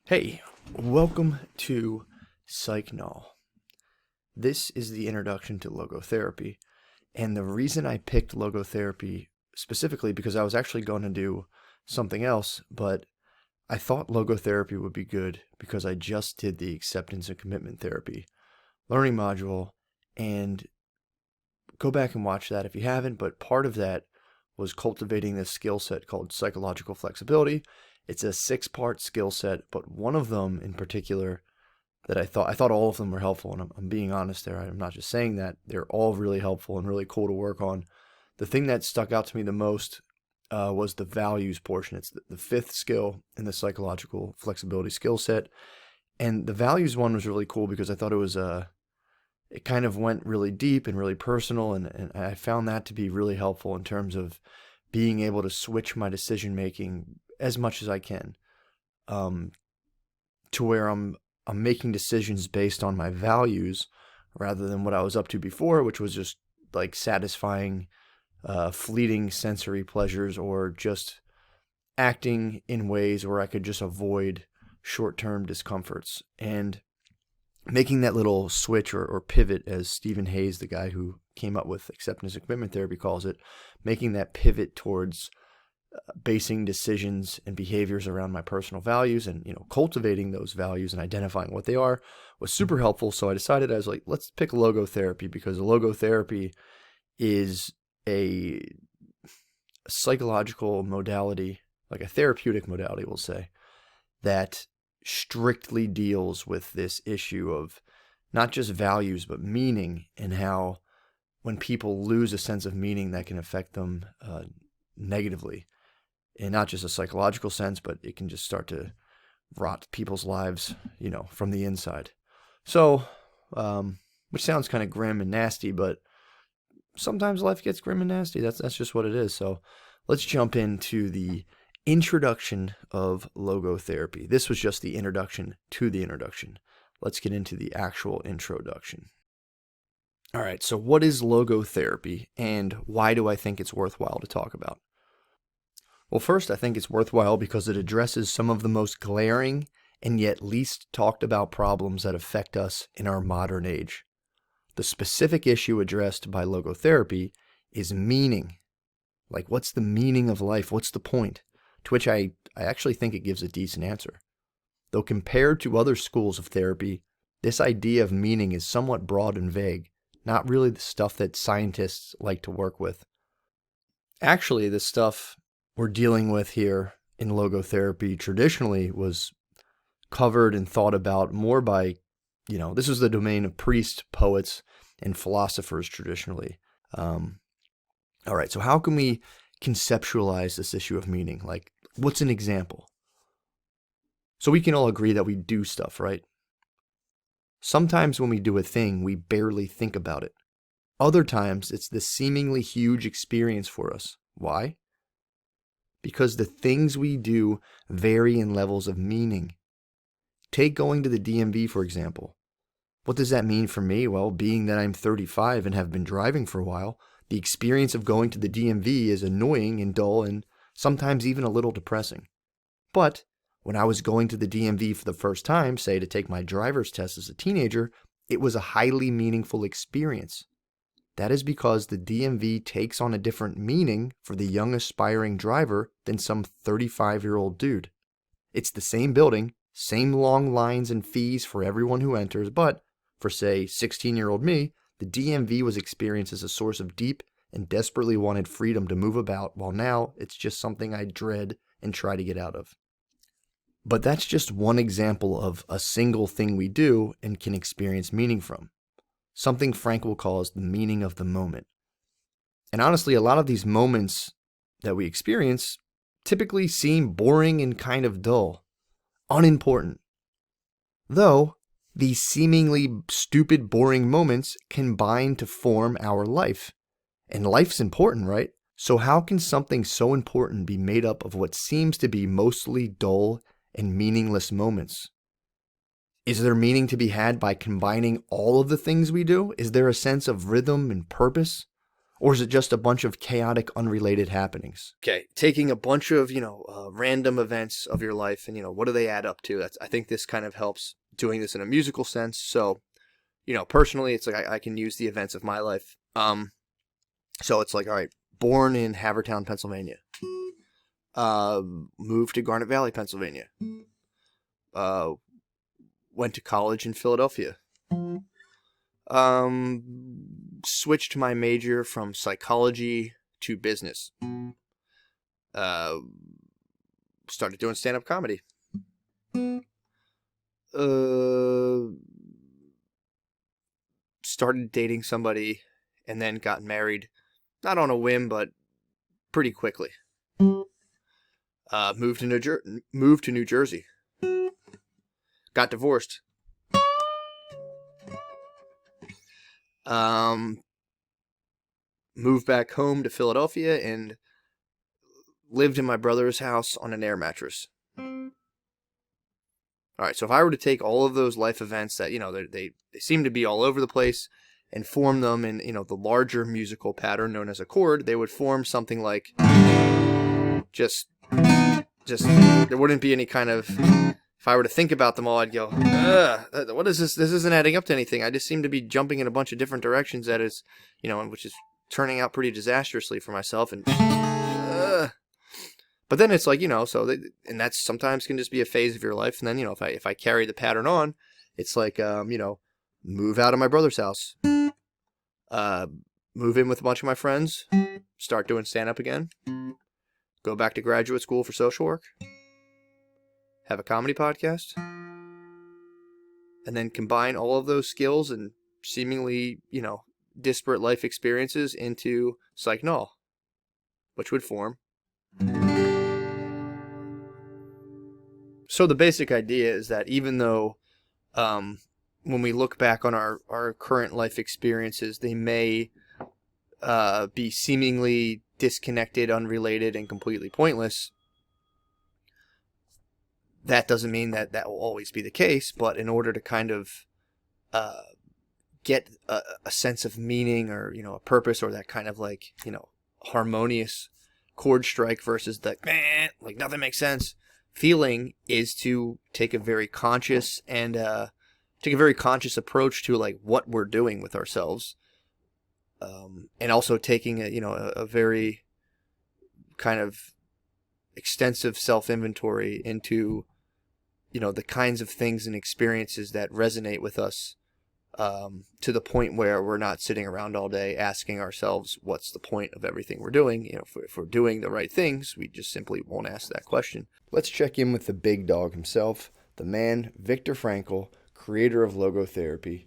Hey, welcome to Psych. This is the introduction to logotherapy, and the reason I picked logotherapy specifically because I was actually going to do something else, but I thought logotherapy would be good because I just did the acceptance and commitment therapy learning module, and go back and watch that if you haven't, but part of that was cultivating this skill set called psychological flexibility. It's a 6-part skill set, but one of them in particular that I thought all of them were helpful, and I'm being honest there. I'm not just saying that. They're all really helpful and really cool to work on. The thing that stuck out to me the most was the values portion. It's the fifth skill in the psychological flexibility skill set. And the values one was really cool because I thought it kind of went really deep and really personal, and I found that to be really helpful in terms of being able to switch my decision making as much as I can, to where I'm making decisions based on my values rather than what I was up to before, which was just like satisfying fleeting sensory pleasures or just acting in ways where I could just avoid short-term discomforts. And making that little switch or pivot, as Stephen Hayes, the guy who came up with acceptance and commitment therapy, calls it, making that pivot towards basing decisions and behaviors around my personal values and, cultivating those values and identifying what they are was super helpful. So I decided, I was like, let's pick logotherapy because logotherapy is a psychological modality, like a therapeutic modality, we'll say, that strictly deals with this issue of not just values, but meaning, and how when people lose a sense of meaning, that can affect them negatively. In not just a psychological sense, but it can just start to rot people's lives, from the inside. So, which sounds kind of grim and nasty, but sometimes life gets grim and nasty. That's just what it is. So let's jump into the introduction of logotherapy. This was just the introduction to the introduction. Let's get into the actual introduction. All right, so what is logotherapy and why do I think it's worthwhile to talk about? Well, first, I think it's worthwhile because it addresses some of the most glaring and yet least talked about problems that affect us in our modern age. The specific issue addressed by logotherapy is meaning. Like, what's the meaning of life? What's the point? To which I actually think it gives a decent answer. Though compared to other schools of therapy, this idea of meaning is somewhat broad and vague, not really the stuff that scientists like to work with. Actually, the stuff we're dealing with here in logotherapy traditionally was covered and thought about more by, this is the domain of priests, poets, and philosophers traditionally. All right, so how can we conceptualize this issue of meaning? Like, what's an example? So we can all agree that we do stuff, right? Sometimes when we do a thing, we barely think about it. Other times, it's this seemingly huge experience for us. Why? Because the things we do vary in levels of meaning. Take going to the DMV, for example. What does that mean for me? Well, being that I'm 35 and have been driving for a while, the experience of going to the DMV is annoying and dull and sometimes even a little depressing. But when I was going to the DMV for the first time, say to take my driver's test as a teenager, it was a highly meaningful experience. That is because the DMV takes on a different meaning for the young aspiring driver than some 35-year-old dude. It's the same building, same long lines and fees for everyone who enters, but for, say, 16-year-old me, the DMV was experienced as a source of deep and desperately wanted freedom to move about, while now it's just something I dread and try to get out of. But that's just one example of a single thing we do and can experience meaning from. Something Frankl calls the meaning of the moment. And honestly, a lot of these moments that we experience typically seem boring and kind of dull, unimportant. Though, these seemingly stupid, boring moments combine to form our life. And life's important, right? So how can something so important be made up of what seems to be mostly dull and meaningless moments? Is there meaning to be had by combining all of the things we do? Is there a sense of rhythm and purpose? Or is it just a bunch of chaotic, unrelated happenings? Okay, taking a bunch of, random events of your life and, what do they add up to? I think this kind of helps doing this in a musical sense. So, personally, it's like I can use the events of my life. So it's like, all right, born in Havertown, Pennsylvania. Moved to Garnet Valley, Pennsylvania. Went to college in Philadelphia. Switched my major from psychology to business. Started doing stand-up comedy. Started dating somebody and then got married. Not on a whim, but pretty quickly. Moved to New Jersey. Got divorced. Moved back home to Philadelphia and lived in my brother's house on an air mattress. All right, so if I were to take all of those life events that, they seem to be all over the place and form them in, the larger musical pattern known as a chord, they would form something like just there wouldn't be any kind of, if I were to think about them all, I'd go, what is this? This isn't adding up to anything. I just seem to be jumping in a bunch of different directions that is, which is turning out pretty disastrously for myself. And, but then it's like, and that's sometimes can just be a phase of your life. And then, if I carry the pattern on, it's like, move out of my brother's house, move in with a bunch of my friends, start doing stand-up again, go back to graduate school for social work, have a comedy podcast, and then combine all of those skills and seemingly, disparate life experiences into Psych Null, which would form. So the basic idea is that even though when we look back on our current life experiences, they may be seemingly disconnected, unrelated, and completely pointless, that doesn't mean that that will always be the case. But in order to kind of get a sense of meaning or, a purpose, or that kind of like, harmonious chord strike versus the like nothing makes sense feeling, is to take a very conscious and approach to like what we're doing with ourselves, and also taking a very kind of extensive self-inventory into the kinds of things and experiences that resonate with us, to the point where we're not sitting around all day asking ourselves what's the point of everything we're doing. If we're doing the right things, we just simply won't ask that question. Let's check in with the big dog himself, the man VIktor Frankl, creator of Logotherapy,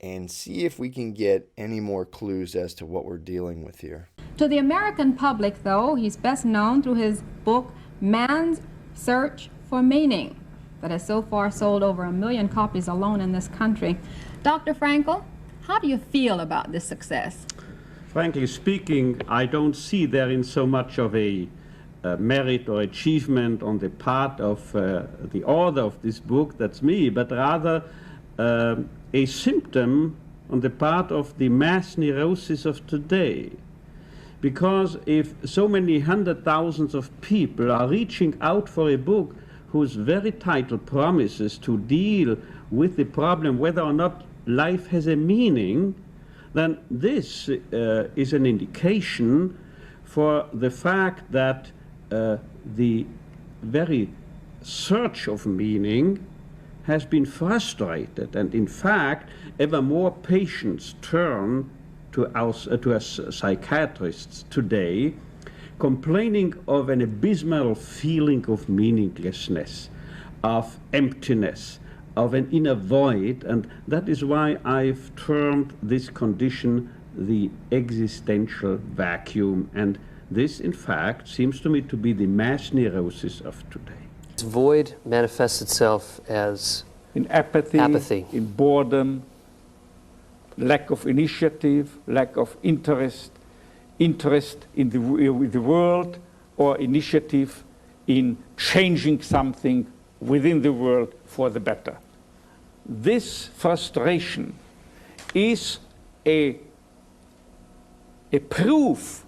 and see if we can get any more clues as to what we're dealing with here. To the American public, though, he's best known through his book, Man's Search for Meaning, that has so far sold over 1 million copies alone in this country. Dr. Frankl, how do you feel about this success? Frankly speaking, I don't see therein so much of a merit or achievement on the part of the author of this book, that's me, but rather a symptom on the part of the mass neurosis of today. Because if so many hundred thousands of people are reaching out for a book whose very title promises to deal with the problem whether or not life has a meaning, then this is an indication for the fact that the very search of meaning has been frustrated, and in fact ever more patients turn to us psychiatrists today complaining of an abysmal feeling of meaninglessness, of emptiness, of an inner void, and that is why I've termed this condition the existential vacuum, and this in fact seems to me to be the mass neurosis of today. This void manifests itself as in apathy, in boredom, lack of initiative, lack of interest in the world, or initiative in changing something within the world for the better. This frustration is a a proof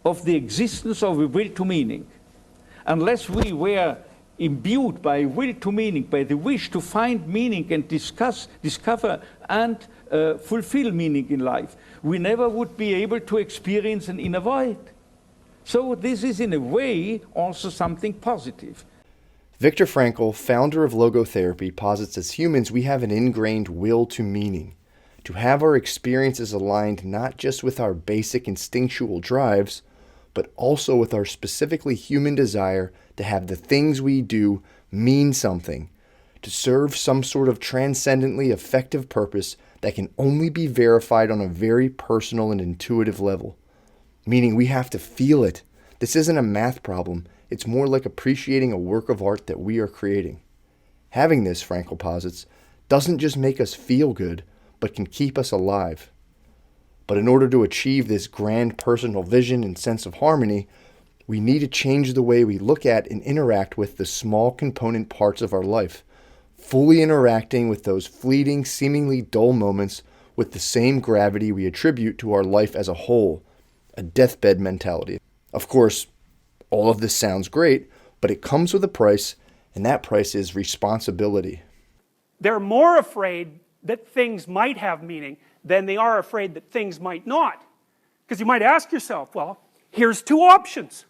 of the existence of a will to meaning. Unless we were imbued by will to meaning, by the wish to find meaning and discover and fulfill meaning in life, we never would be able to experience an inner void. So this is in a way also something positive. VIktor Frankl, founder of Logotherapy, posits as humans we have an ingrained will to meaning, to have our experiences aligned not just with our basic instinctual drives, but also with our specifically human desire to have the things we do mean something, to serve some sort of transcendently effective purpose that can only be verified on a very personal and intuitive level. Meaning we have to feel it. This isn't a math problem. It's more like appreciating a work of art that we are creating. Having this, Frankl posits, doesn't just make us feel good, but can keep us alive. But in order to achieve this grand personal vision and sense of harmony, we need to change the way we look at and interact with the small component parts of our life, fully interacting with those fleeting, seemingly dull moments with the same gravity we attribute to our life as a whole, a deathbed mentality. Of course, all of this sounds great, but it comes with a price, and that price is responsibility. They're more afraid that things might have meaning than they are afraid that things might not. Because you might ask yourself, well, here's two options.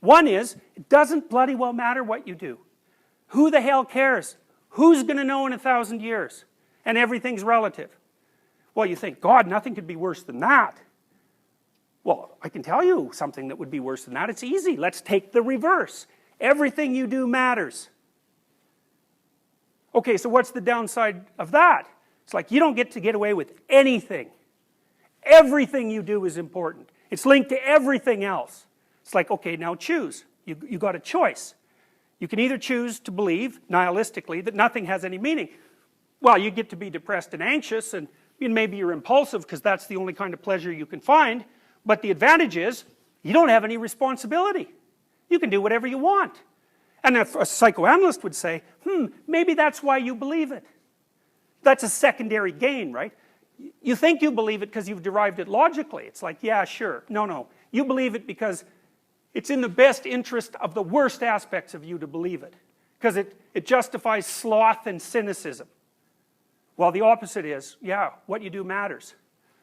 One is, it doesn't bloody well matter what you do. Who the hell cares? Who's going to know in 1,000 years? And everything's relative. Well, you think, God, nothing could be worse than that. Well, I can tell you something that would be worse than that. It's easy. Let's take the reverse. Everything you do matters. Okay, so what's the downside of that? It's like you don't get to get away with anything. Everything you do is important. It's linked to everything else. It's like, okay, now choose. You got a choice. You can either choose to believe, nihilistically, that nothing has any meaning. Well, you get to be depressed and anxious, and maybe you're impulsive because that's the only kind of pleasure you can find. But the advantage is, you don't have any responsibility. You can do whatever you want. And if a psychoanalyst would say, maybe that's why you believe it. That's a secondary gain, right? You think you believe it because you've derived it logically. It's like, yeah, sure. No. You believe it because it's in the best interest of the worst aspects of you to believe it. Because it justifies sloth and cynicism. While the opposite is, yeah, what you do matters.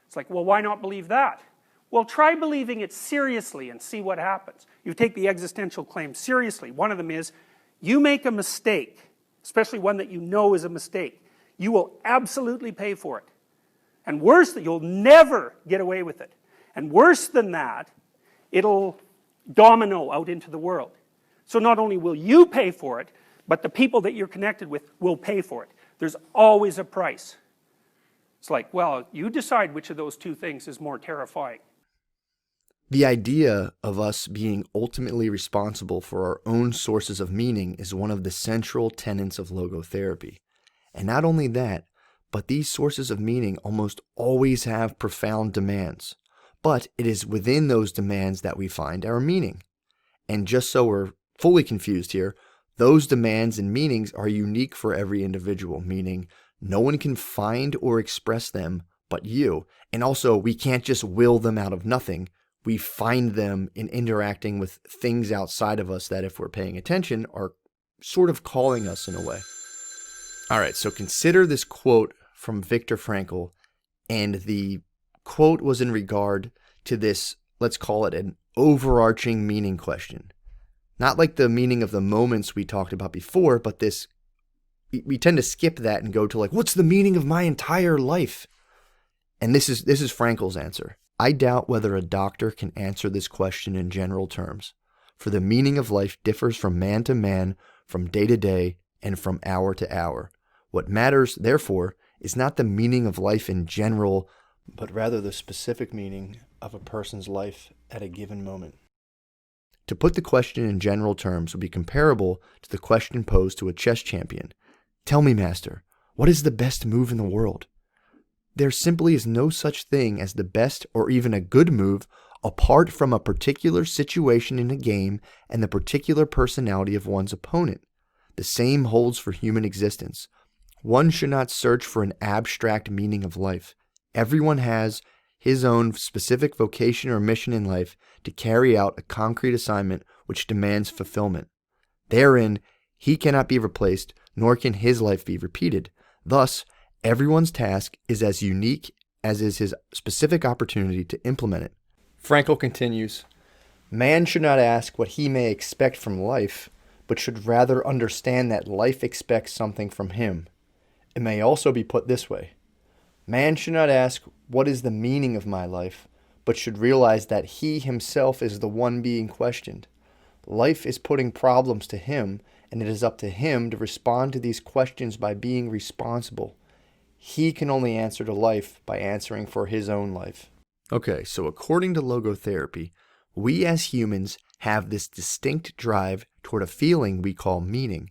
It's like, well, why not believe that? Well, try believing it seriously and see what happens. You take the existential claim seriously. One of them is, you make a mistake, especially one that you know is a mistake, you will absolutely pay for it. And worse, that you'll never get away with it. And worse than that, it'll domino out into the world. So not only will you pay for it, but the people that you're connected with will pay for it. There's always a price. It's like, well, you decide which of those two things is more terrifying. The idea of us being ultimately responsible for our own sources of meaning is one of the central tenets of logotherapy. And not only that, but these sources of meaning almost always have profound demands. But it is within those demands that we find our meaning. And just so we're fully confused here, those demands and meanings are unique for every individual, meaning no one can find or express them but you. And also, we can't just will them out of nothing. We find them in interacting with things outside of us that, if we're paying attention, are sort of calling us in a way. All right, so consider this quote from VIktor Frankl, and the quote was in regard to this, let's call it an overarching meaning question. Not like the meaning of the moments we talked about before, but this, we tend to skip that and go to like, what's the meaning of my entire life? And this is Frankl's answer. I doubt whether a doctor can answer this question in general terms, for the meaning of life differs from man to man, from day to day, and from hour to hour. What matters, therefore, is not the meaning of life in general, but rather the specific meaning of a person's life at a given moment. To put the question in general terms would be comparable to the question posed to a chess champion. Tell me, master, what is the best move in the world? There simply is no such thing as the best or even a good move apart from a particular situation in a game and the particular personality of one's opponent. The same holds for human existence. One should not search for an abstract meaning of life. Everyone has, his own specific vocation or mission in life to carry out a concrete assignment which demands fulfillment. Therein, he cannot be replaced, nor can his life be repeated. Thus, everyone's task is as unique as is his specific opportunity to implement it. Frankl continues, "Man should not ask what he may expect from life, but should rather understand that life expects something from him. It may also be put this way. Man should not ask what is the meaning of my life, but should realize that he himself is the one being questioned. Life is putting problems to him, and it is up to him to respond to these questions by being responsible. He can only answer to life by answering for his own life." Okay, so according to logotherapy, we as humans have this distinct drive toward a feeling we call meaning.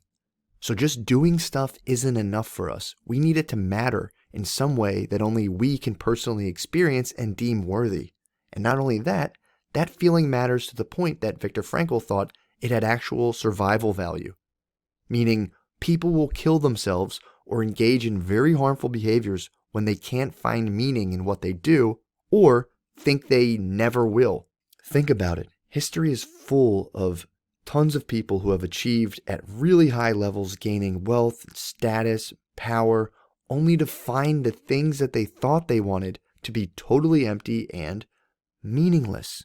So just doing stuff isn't enough for us. We need it to matter in some way that only we can personally experience and deem worthy. And not only that, that feeling matters to the point that VIktor Frankl thought it had actual survival value. Meaning, people will kill themselves or engage in very harmful behaviors when they can't find meaning in what they do or think they never will. Think about it. History is full of tons of people who have achieved at really high levels, gaining wealth, status, power, only to find the things that they thought they wanted to be totally empty and meaningless.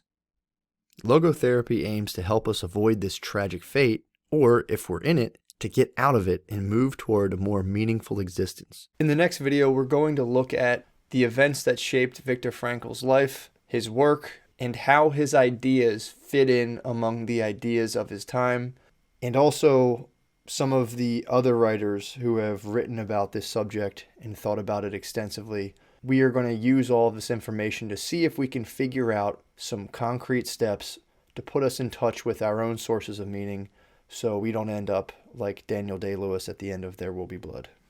Logotherapy aims to help us avoid this tragic fate, or if we're in it, to get out of it and move toward a more meaningful existence. In the next video, we're going to look at the events that shaped VIktor Frankl's life, his work, and how his ideas fit in among the ideas of his time, and also some of the other writers who have written about this subject and thought about it extensively. We are going to use all of this information to see if we can figure out some concrete steps to put us in touch with our own sources of meaning so we don't end up like Daniel Day-Lewis at the end of There Will Be Blood.